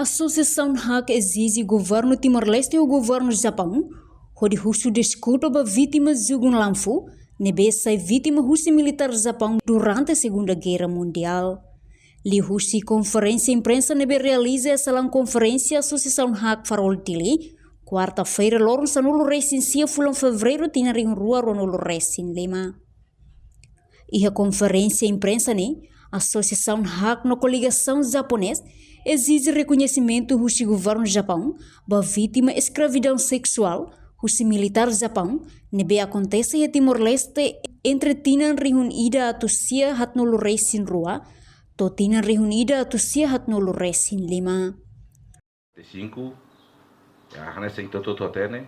Associação HAC exige o governo Timor-Leste e o governo do Japão onde russo desculpa para vítimas de um lanfo, nebe sai vítima russo militar do Japão durante a Segunda Guerra Mundial. Li russi conferência imprensa nebe realiza essa conferência Associação HAC Farol Tili, quarta-feira Lawrence no Recensia fulam fevereiro tinha em rua no Recin Lima. E a conferência imprensa a Associação HAC na coligação japonesa exige reconhecimento do governo do Japão para vítima de escravidão sexual, os militares do Japão, nebe acontece em Timor-Leste entre Tinan reunida a Tusia hatnolo Recin Rua, to Tinan reunida a Tusia hatnolo Recin Lima. 5 nessa intototene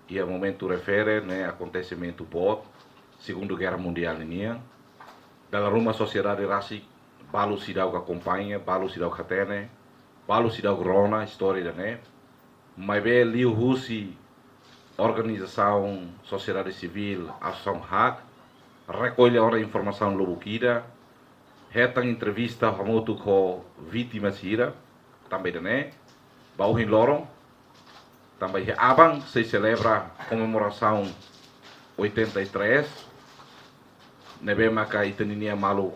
e a momento refere acontecimento por Segunda Guerra Mundial da uma sociedade raci balu sidau que acompanha balu sidau que tem balu sidau grona história mas bem liu russi organização sociedade civil ação HAC recolhe a informação lobukida reta entrevista famoso com vítimas ira também bau em lorong também abang se celebra comemoração 83 nebe maka itenia malu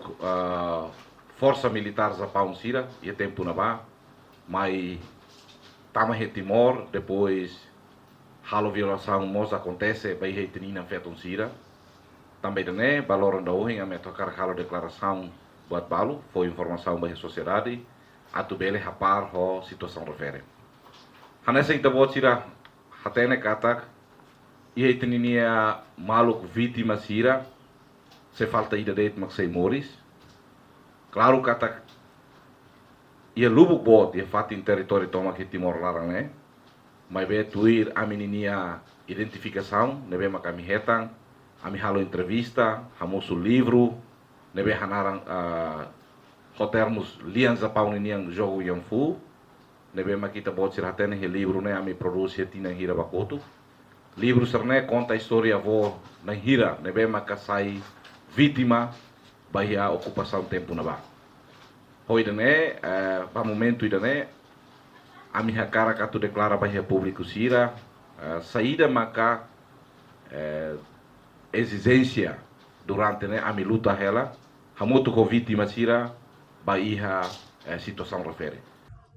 força militar Japão sira e tempo na ba mas tama Timor depois halo violação mos acontece vai itenia feton sira também valor da hoje a me tocar halo declaração buat balu foi informação para a sociedade atu bele rapar ho situação refere hanessa ita bot sira hatene katak e itenia malu vítima sira se falta ida deit maksai moris claro kata ia lubuk bot ia fatin território toma que Timor larang mas be tuir a menininha identificação nebe makami hetang ami halo entrevista hamosu livro nebe hanarang hotermus lian Japão niniang jogo yang fu nebe makita bot siratene he livro ami produce tina hira bakotu livro serne conta a história vo na hira nebe makasai vítima bahia ocupação tempo na ba hoi para momento a minha cara que tu declara bahia público sira saída maca exigência durante a minha luta ela hamuto com vítima sira bahia situação refere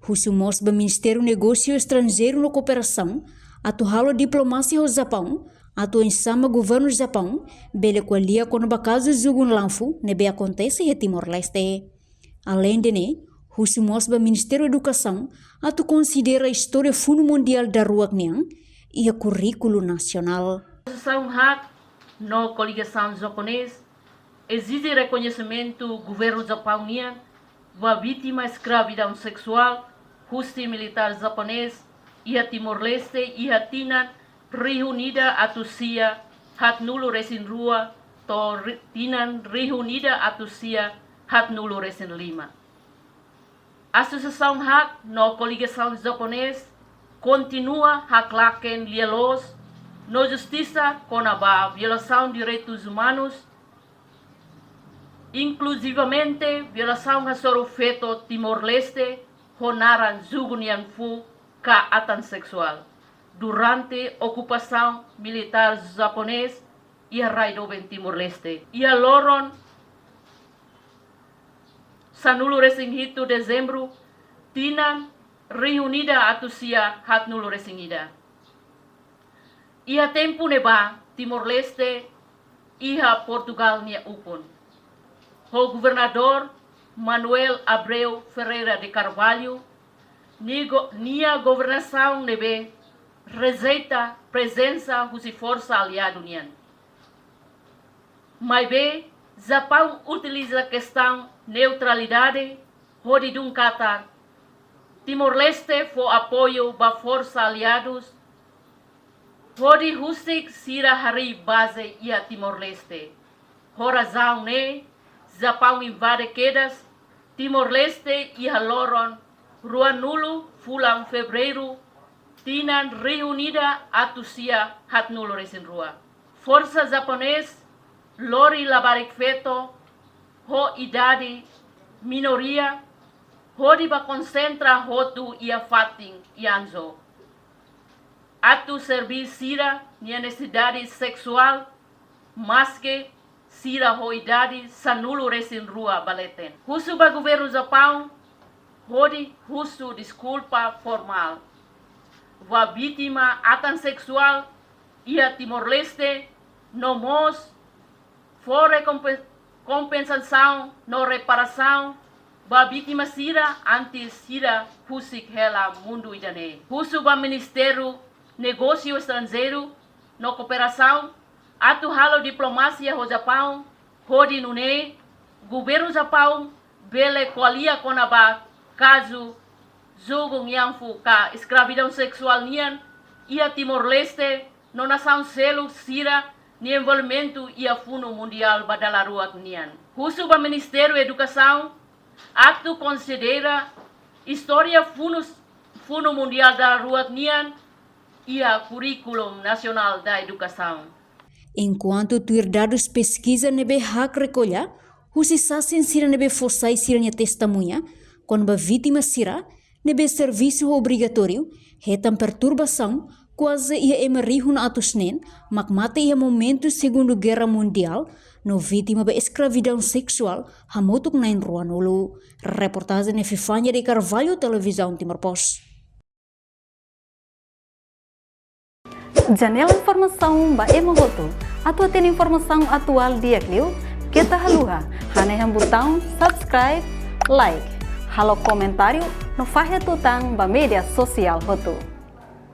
Husumos do Ministério Negócio Estrangeiro na Cooperação atuhalo diplomacia ao Japão atu ensama governo do Japão bele qualia quando bakazu zugun lanfu nebe acontece em Timor-Leste. Além de Husumos do Ministério da Educação atu considera a história fundo mundial da rua e o currículo nacional. A Associação HAC no coligação japonesa exige reconhecimento do governo japoniano da vítima de escravidão sexual, justiça militar japonês e a Timor-Leste e a Tinan reunida a Tusia hatnulu Recin Rua to Tinan reunida a Tusia hatnulu Recin Lima. A Associação HAC no coligação japonesa continua haclaken lielos no justiça com a violação de direitos humanos, inclusivamente violação a soro feto Timor-Leste honaran zugunian fu ka atan sexual durante a ocupação militar japonesa e a raido em Timor-Leste. E a loron sanulo resingito dezembro tinan reunida a Tusia hatnulo resingida. E a tempo neba Timor-Leste e a Portugal nia upon. O governador Manuel Abreu Ferreira de Carvalho nia governação nebe rejeita presença de força aliada união. Mas bem, Japão utiliza a questão neutralidade, onde de kata Timor-Leste for apoio para força aliados, onde Husik sira hari base e a Timor-Leste. Razão Japão invade quedas, Timor-Leste e a Loron, Ruanulo, fulang fevereiro, Tinan reunida a Tusia hatnulo Recin Rua. Força japonês, lori labarik feto, ho idade, minoria, hodi ba concentra hotu ia fating ianzo. Atu servir sira nia necessidade sexual, mas que sira hoidade sanulu resin rua baleten. Husu ba governo Japão, hodi husu desculpa formal. Va vítima atan sexual ia Timor-Leste no mos fora compensação no reparação ba vítima sira antes sira husik hela mundo idane. Husu ba Ministério Negócio Estrangeiro no cooperação atu halo diplomacia ho Japão hodi nune governo Japão bele koalia konaba caso jogo nyanfu ka escravidão sexual nian ia Timor-Leste no nação selu sira ni envolvimento ia fundo mundial badalaruak nian. Husu ba Ministério Educação atu considera história fundo mundial da ruak nian ia currículo nacional da educação. Enquanto tuir dados pesquisa nebe hak recolha, husi sasin sira nebe fossai siranya testemunha, quando ba vítima sira nebe serviço obrigatório, retam perturbação, quase ia emerihun atusnen, mak mate ia momento Segunda Guerra Mundial, no vítima ba escravidão sexual, hamotuk nain ruanulu. Reportagem Nefifanya de Carvalho, Televisão Timor-Post. Janela informação ba emohoto. Atua tem informação atual dia Clio. Kita haluha. Haneham botão subscribe, like. Halo comentário no fahe tutang ba media sosial hotu.